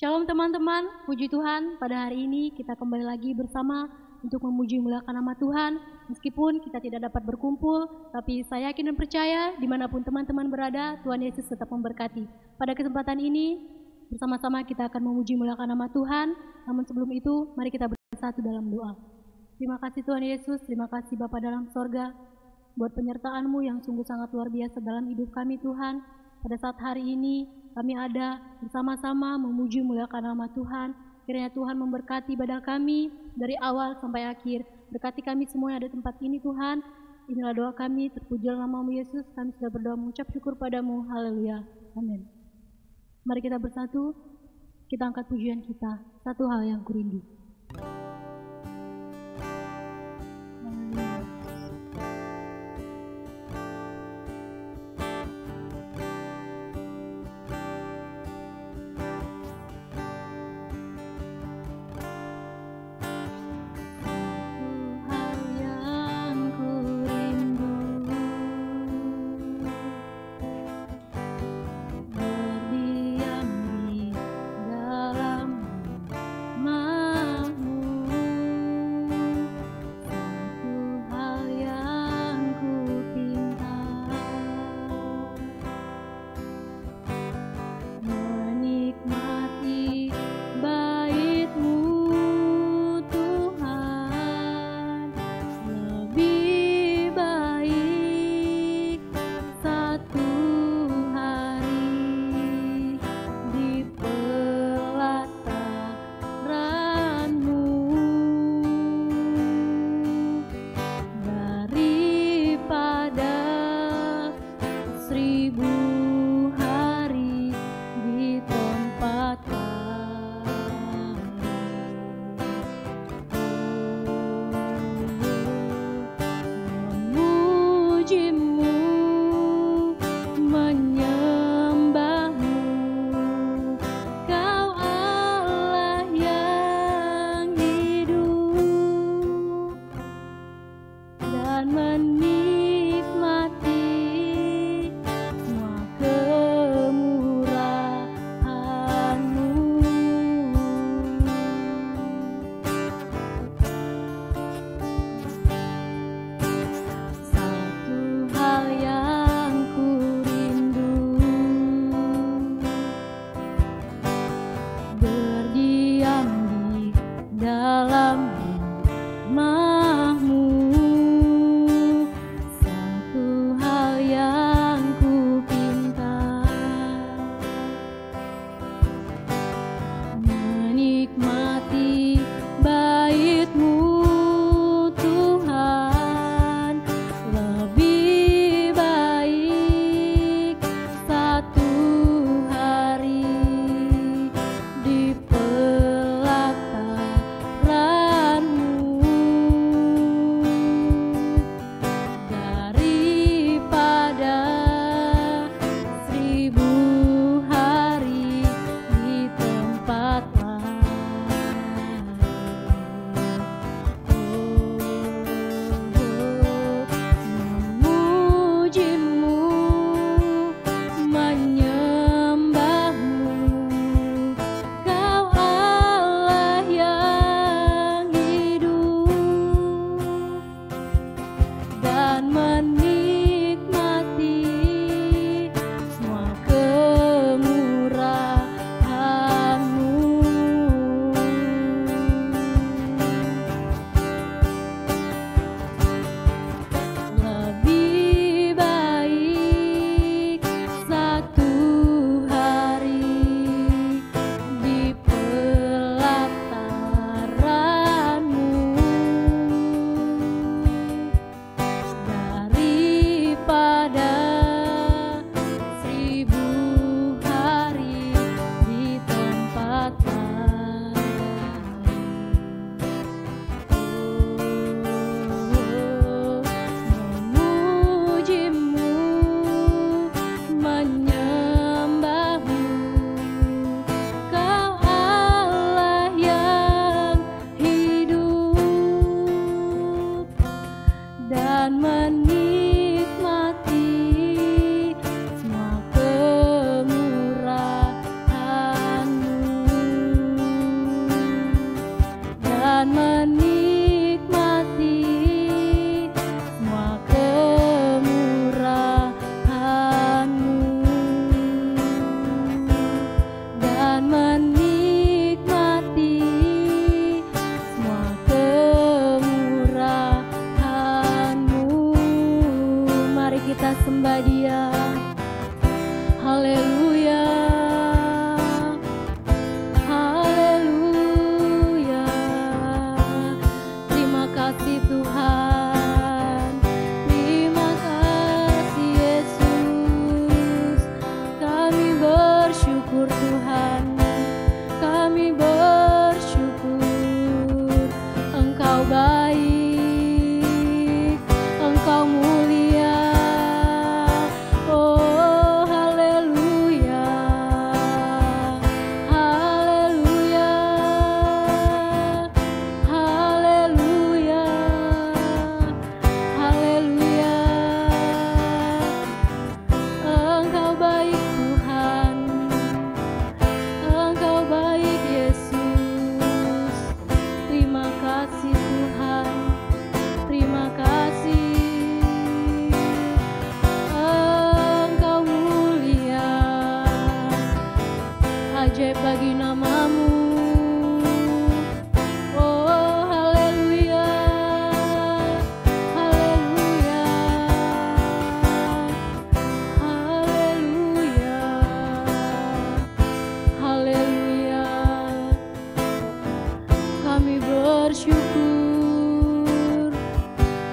Shalom teman-teman, puji Tuhan, pada hari ini kita kembali lagi bersama untuk memuji muliakan nama Tuhan. Meskipun kita tidak dapat berkumpul, tapi saya yakin dan percaya dimanapun teman-teman berada, Tuhan Yesus tetap memberkati. Pada kesempatan ini, bersama-sama kita akan memuji muliakan nama Tuhan. Namun sebelum itu, mari kita bersatu dalam doa. Terima kasih Tuhan Yesus, terima kasih Bapa dalam sorga, buat penyertaan-Mu yang sungguh sangat luar biasa dalam hidup kami Tuhan. Pada saat hari ini kami ada bersama-sama memuji muliakan nama Tuhan. Kiranya Tuhan memberkati ibadah kami dari awal sampai akhir. Berkati kami semua yang ada di tempat ini Tuhan. Inilah doa kami, terpujilah nama-Mu Yesus. Kami sudah berdoa mengucap syukur padamu. Haleluya. Amin. Mari kita bersatu, kita angkat pujian kita. Satu hal yang kurindu. Berdiam di dalam bersyukur.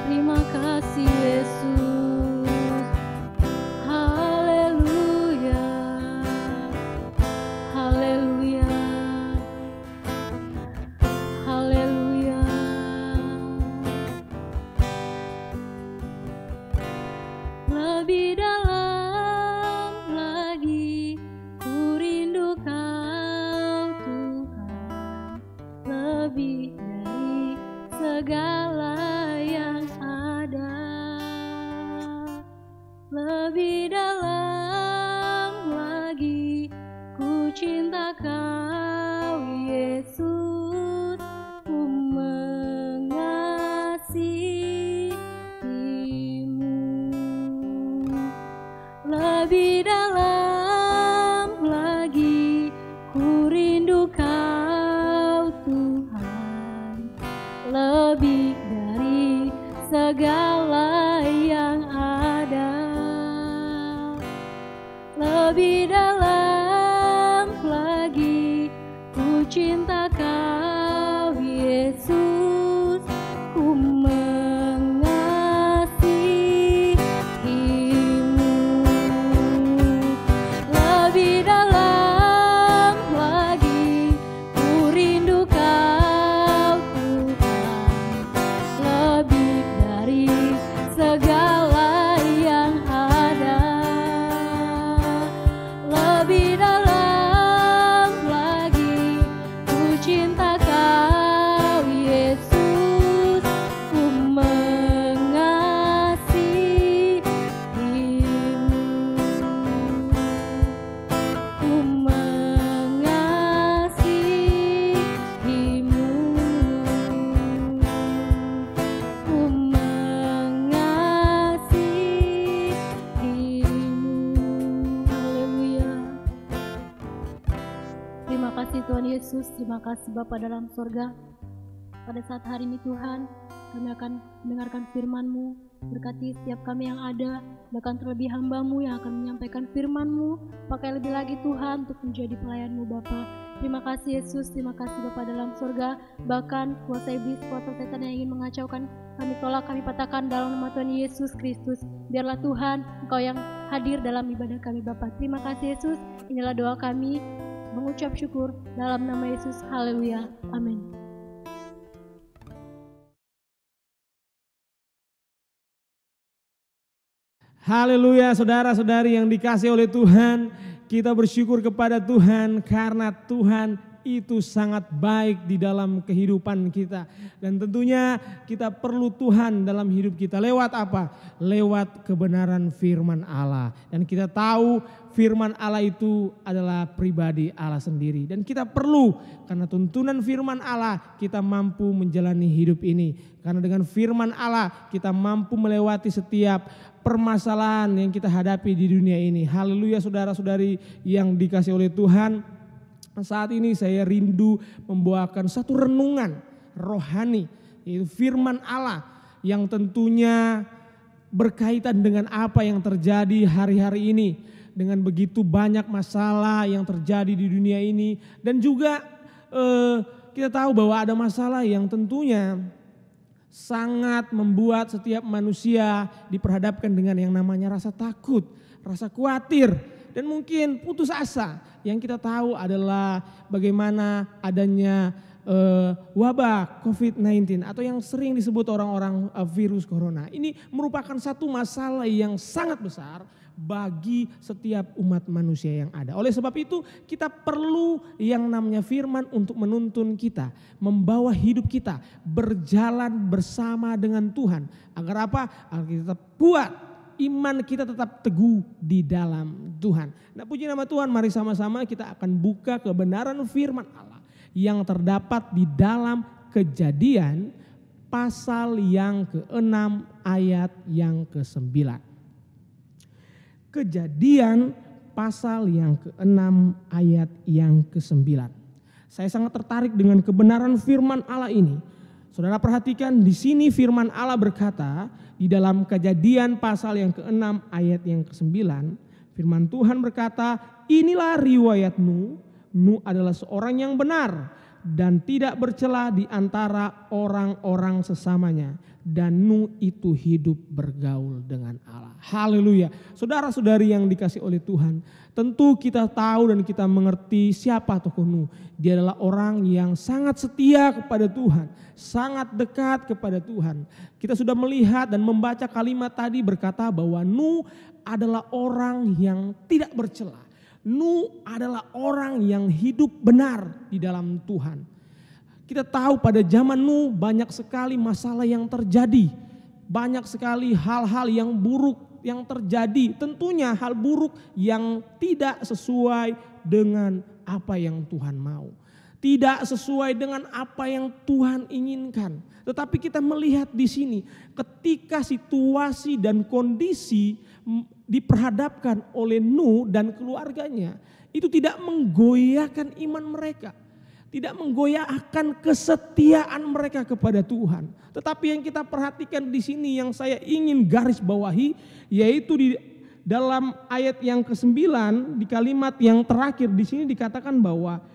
Terima kasih Yesus. Haleluya, haleluya, haleluya. Lebih dalam lagi ku rindu Kau Tuhan, lebih dari segala yang ada. Lebih dalam lagi ku cinta Kau Yesus, ku mengasihimu. Lebih dalam lagi ku rindu Kau Tuhan, lebih dari segala yang ada. Lebih dalam lagi ku cinta Kau Yesus, ku mengasihimu. Lebih dalam lagi ku rindu Kau Tuhan, lebih dari segala yang ada. Lebih dalam lagi ku cinta Kau Yesus, ku mengasihimu. Ku mengasihimu. Ku mengasihimu. Haleluya. Terima kasih Tuhan Yesus, terima kasih Bapa dalam sorga. Pada saat hari ini Tuhan, kami akan mendengarkan firman-Mu. Berkati setiap kami yang ada, bahkan terlebih hamba-Mu yang akan menyampaikan firman-Mu. Pakai lebih lagi Tuhan untuk menjadi pelayan-Mu Bapa. Terima kasih Yesus, terima kasih Bapa dalam sorga. Bahkan kuasa iblis, kuasa setan yang ingin mengacaukan, kami tolak, kami patahkan dalam nama Tuhan Yesus Kristus. Biarlah Tuhan, Engkau yang hadir dalam ibadah kami Bapa. Terima kasih Yesus, inilah doa kami, mengucap syukur dalam nama Yesus. Haleluya, amin. Haleluya, saudara-saudari yang dikasihi oleh Tuhan, kita bersyukur kepada Tuhan karena Tuhan itu sangat baik di dalam kehidupan kita. Dan tentunya kita perlu Tuhan dalam hidup kita. Lewat apa? Lewat kebenaran firman Allah. Dan kita tahu firman Allah itu adalah pribadi Allah sendiri. Dan kita perlu, karena tuntunan firman Allah kita mampu menjalani hidup ini. Karena dengan firman Allah kita mampu melewati setiap permasalahan yang kita hadapi di dunia ini. Haleluya, saudara-saudari yang dikasihi oleh Tuhan. Saat ini saya rindu membawakan satu renungan rohani, yaitu firman Allah yang tentunya berkaitan dengan apa yang terjadi hari-hari ini. Dengan begitu banyak masalah yang terjadi di dunia ini. Dan juga kita tahu bahwa ada masalah yang tentunya sangat membuat setiap manusia diperhadapkan dengan yang namanya rasa takut, rasa khawatir, dan mungkin putus asa. Yang kita tahu adalah bagaimana adanya wabah COVID-19 atau yang sering disebut orang-orang virus corona. Ini merupakan satu masalah yang sangat besar bagi setiap umat manusia yang ada. Oleh sebab itu kita perlu yang namanya firman untuk menuntun kita, membawa hidup kita berjalan bersama dengan Tuhan. Agar apa? Agar kita tetap kuat, iman kita tetap teguh di dalam Tuhan. Nah, puji nama Tuhan, mari sama-sama kita akan buka kebenaran firman Allah yang terdapat di dalam Kejadian pasal yang ke-6 ayat yang ke-9. Kejadian pasal yang ke-6 ayat yang ke-9. Saya sangat tertarik dengan kebenaran firman Allah ini. Saudara perhatikan, di sini firman Allah berkata di dalam Kejadian pasal yang ke-6 ayat yang ke-9, firman Tuhan berkata, inilah riwayat Nuh. Nuh adalah seorang yang benar. dan tidak bercela di antara orang-orang sesamanya. Dan Nuh itu hidup bergaul dengan Allah. Haleluya. Saudara-saudari yang dikasih oleh Tuhan, tentu kita tahu dan kita mengerti siapa tokoh Nuh. Dia adalah orang yang sangat setia kepada Tuhan, sangat dekat kepada Tuhan. Kita sudah melihat dan membaca kalimat tadi berkata bahwa Nuh adalah orang yang tidak bercela. Nuh adalah orang yang hidup benar di dalam Tuhan. Kita tahu pada zaman Nuh banyak sekali masalah yang terjadi. Banyak sekali hal-hal yang buruk yang terjadi. Tentunya hal buruk yang tidak sesuai dengan apa yang Tuhan mau. Tidak sesuai dengan apa yang Tuhan inginkan. Tetapi kita melihat di sini ketika situasi dan kondisi diperhadapkan oleh Nuh dan keluarganya, itu tidak menggoyahkan iman mereka. Tidak menggoyahkan kesetiaan mereka kepada Tuhan. Tetapi yang kita perhatikan di sini yang saya ingin garis bawahi, yaitu di dalam ayat yang ke-9 di kalimat yang terakhir di sini dikatakan bahwa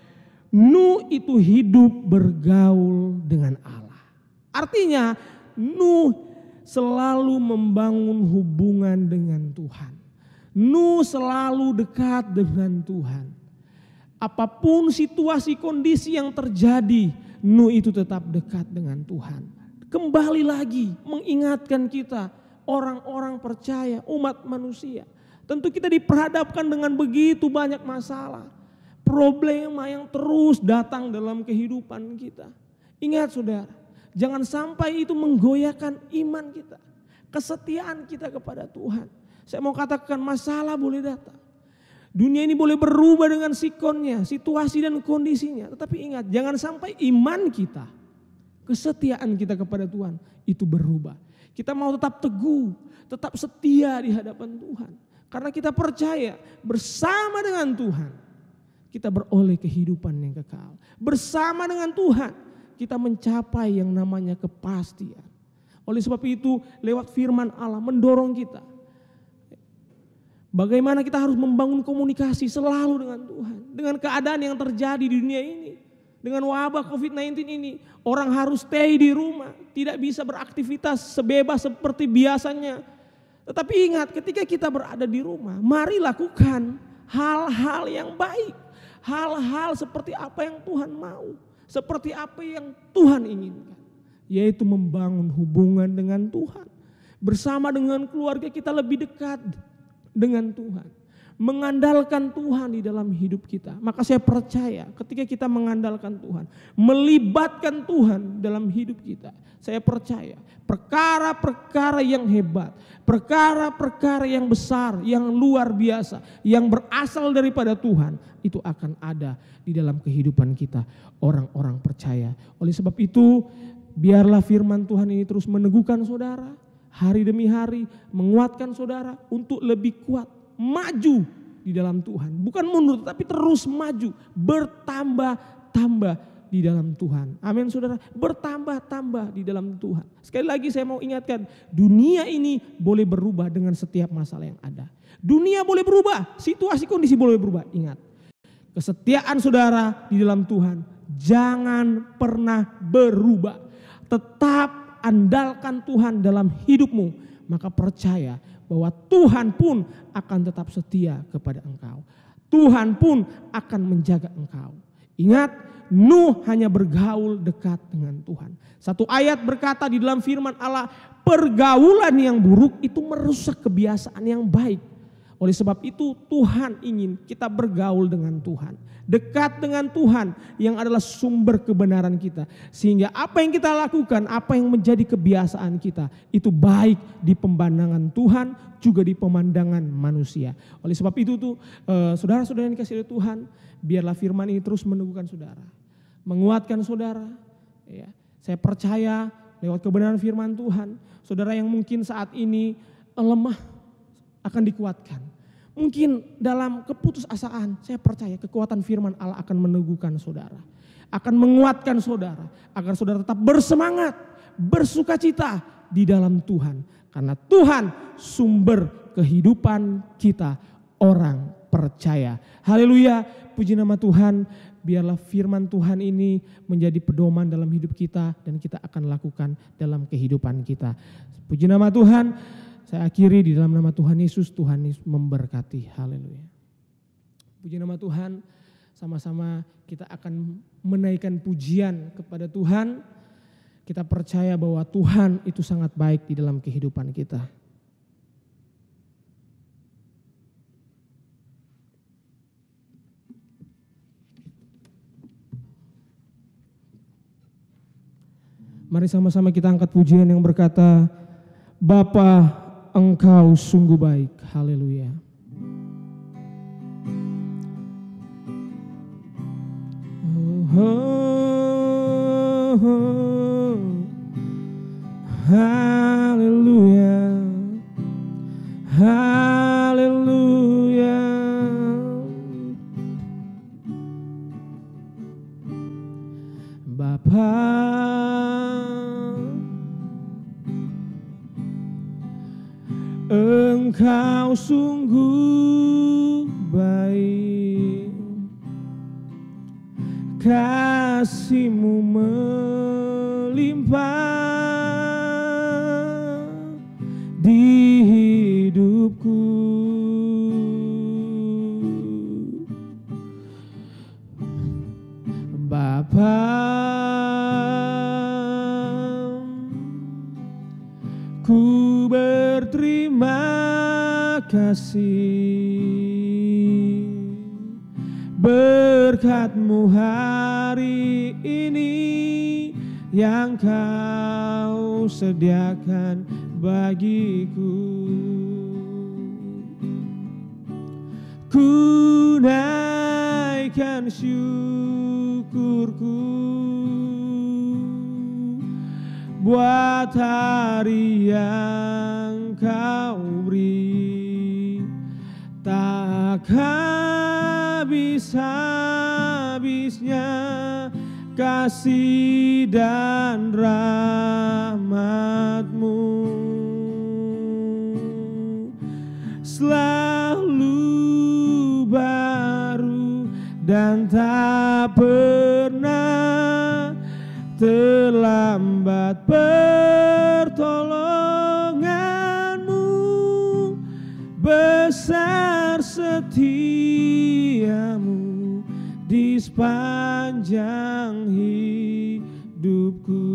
Nuh itu hidup bergaul dengan Allah. Artinya Nuh selalu membangun hubungan dengan Tuhan. Nuh selalu dekat dengan Tuhan. Apapun situasi kondisi yang terjadi, Nuh itu tetap dekat dengan Tuhan. Kembali lagi mengingatkan kita, orang-orang percaya, umat manusia. Tentu kita diperhadapkan dengan begitu banyak masalah. Problema yang terus datang dalam kehidupan kita. Ingat saudara, jangan sampai itu menggoyahkan iman kita. Kesetiaan kita kepada Tuhan. Saya mau katakan masalah boleh datang. Dunia ini boleh berubah dengan sikonnya, situasi dan kondisinya. Tetapi ingat, jangan sampai iman kita, kesetiaan kita kepada Tuhan itu berubah. Kita mau tetap teguh, tetap setia di hadapan Tuhan. Karena kita percaya bersama dengan Tuhan, kita beroleh kehidupan yang kekal. Bersama dengan Tuhan, kita mencapai yang namanya kepastian. Oleh sebab itu, lewat firman Allah mendorong kita. Bagaimana kita harus membangun komunikasi selalu dengan Tuhan. Dengan keadaan yang terjadi di dunia ini. Dengan wabah COVID-19 ini. Orang harus stay di rumah. Tidak bisa beraktivitas sebebas seperti biasanya. Tetapi ingat, ketika kita berada di rumah, mari lakukan hal-hal yang baik. Hal-hal seperti apa yang Tuhan mau. Seperti apa yang Tuhan inginkan. Yaitu membangun hubungan dengan Tuhan. Bersama dengan keluarga kita lebih dekat dengan Tuhan, mengandalkan Tuhan di dalam hidup kita. Maka saya percaya ketika kita mengandalkan Tuhan, melibatkan Tuhan dalam hidup kita, saya percaya perkara-perkara yang hebat, perkara-perkara yang besar, yang luar biasa, yang berasal daripada Tuhan, itu akan ada di dalam kehidupan kita, orang-orang percaya. Oleh sebab itu, biarlah firman Tuhan ini terus meneguhkan saudara, hari demi hari menguatkan saudara untuk lebih kuat, maju di dalam Tuhan. Bukan mundur tapi terus maju, bertambah-tambah di dalam Tuhan. Amin saudara, bertambah-tambah di dalam Tuhan. Sekali lagi saya mau ingatkan, dunia ini boleh berubah dengan setiap masalah yang ada. Dunia boleh berubah, situasi kondisi boleh berubah. Ingat, kesetiaan saudara di dalam Tuhan jangan pernah berubah. Tetap andalkan Tuhan dalam hidupmu, maka percaya bahwa Tuhan pun akan tetap setia kepada engkau. Tuhan pun akan menjaga engkau. Ingat, Nuh hanya bergaul dekat dengan Tuhan. Satu ayat berkata di dalam firman Allah, pergaulan yang buruk itu merusak kebiasaan yang baik. Oleh sebab itu Tuhan ingin kita bergaul dengan Tuhan. Dekat dengan Tuhan yang adalah sumber kebenaran kita. Sehingga apa yang kita lakukan, apa yang menjadi kebiasaan kita, itu baik di pemandangan Tuhan juga di pemandangan manusia. Oleh sebab itu saudara-saudara yang dikasihi oleh Tuhan, biarlah firman ini terus meneguhkan saudara. Menguatkan saudara. Ya, saya percaya lewat kebenaran firman Tuhan, saudara yang mungkin saat ini lemah akan dikuatkan. Mungkin dalam keputusasaan, saya percaya kekuatan firman Allah akan meneguhkan saudara. Akan menguatkan saudara. Agar saudara tetap bersemangat, bersukacita di dalam Tuhan. Karena Tuhan sumber kehidupan kita orang percaya. Haleluya, puji nama Tuhan. Biarlah firman Tuhan ini menjadi pedoman dalam hidup kita dan kita akan lakukan dalam kehidupan kita. Puji nama Tuhan. Saya akhiri di dalam nama Tuhan Yesus. Tuhan Yesus memberkati. Haleluya. Puji nama Tuhan. Sama-sama kita akan menaikkan pujian kepada Tuhan. Kita percaya bahwa Tuhan itu sangat baik di dalam kehidupan kita. Mari sama-sama kita angkat pujian yang berkata, Bapa, Engkau sungguh baik. Haleluya. Haleluya. Haleluya. Bapa, Engkau sungguh baik, kasih-Mu melimpah di hidupku. Bapa, ku berterima kasih berkat-Mu hari ini yang Kau sediakan bagiku. Ku naikkan syukurku buat hari yang Kau beri, tak habis-habisnya kasih dan rahmat-Mu selalu baru dan tak pernah terlambat. Pertolongan-Mu besar, setia-Mu di sepanjang hidupku.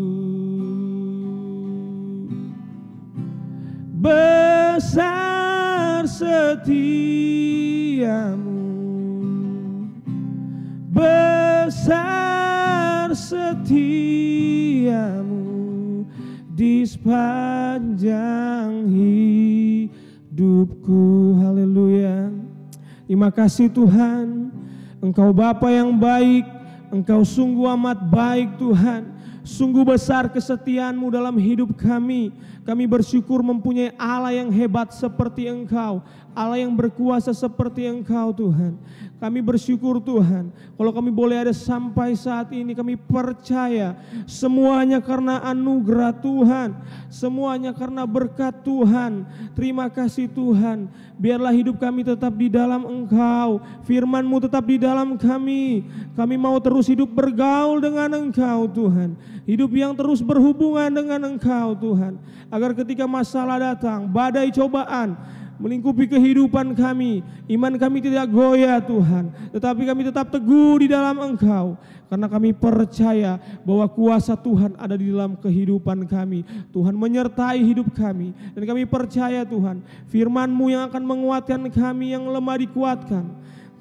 Besar setia-Mu, besar setia-Mu di sepanjang hidupku. Haleluya. Terima kasih Tuhan. Engkau Bapa yang baik, Engkau sungguh amat baik Tuhan. Sungguh besar kesetiaan-Mu dalam hidup kami. Kami bersyukur mempunyai Allah yang hebat seperti Engkau, Allah yang berkuasa seperti Engkau Tuhan. Kami bersyukur Tuhan, kalau kami boleh ada sampai saat ini, kami percaya semuanya karena anugerah Tuhan, semuanya karena berkat Tuhan. Terima kasih Tuhan, biarlah hidup kami tetap di dalam Engkau, firman-Mu tetap di dalam kami. Kami mau terus hidup bergaul dengan Engkau Tuhan, hidup yang terus berhubungan dengan Engkau Tuhan, agar ketika masalah datang, badai cobaan melingkupi kehidupan kami, iman kami tidak goyah Tuhan, tetapi kami tetap teguh di dalam Engkau, karena kami percaya bahwa kuasa Tuhan ada di dalam kehidupan kami. Tuhan menyertai hidup kami, dan kami percaya Tuhan, firman-Mu yang akan menguatkan kami yang lemah dikuatkan,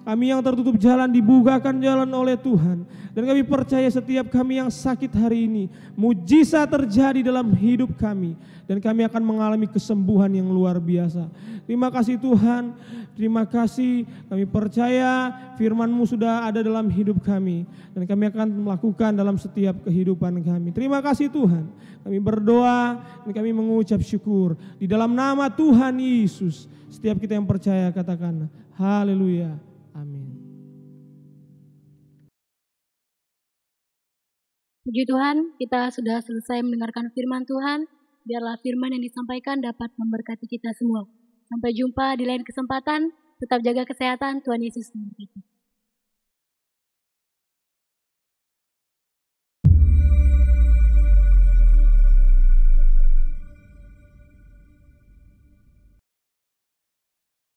kami yang tertutup jalan dibukakan jalan oleh Tuhan. Dan kami percaya setiap kami yang sakit hari ini, mujizat terjadi dalam hidup kami, dan kami akan mengalami kesembuhan yang luar biasa. Terima kasih Tuhan, terima kasih. Kami percaya firman-Mu sudah ada dalam hidup kami, dan kami akan melakukan dalam setiap kehidupan kami. Terima kasih Tuhan. Kami berdoa dan kami mengucap syukur di dalam nama Tuhan Yesus. Setiap kita yang percaya katakan haleluya. Amin. Puji Tuhan, kita sudah selesai mendengarkan firman Tuhan. Biarlah firman yang disampaikan dapat memberkati kita semua. Sampai jumpa di lain kesempatan. tetap jaga kesehatan. Tuhan Yesus memberkati.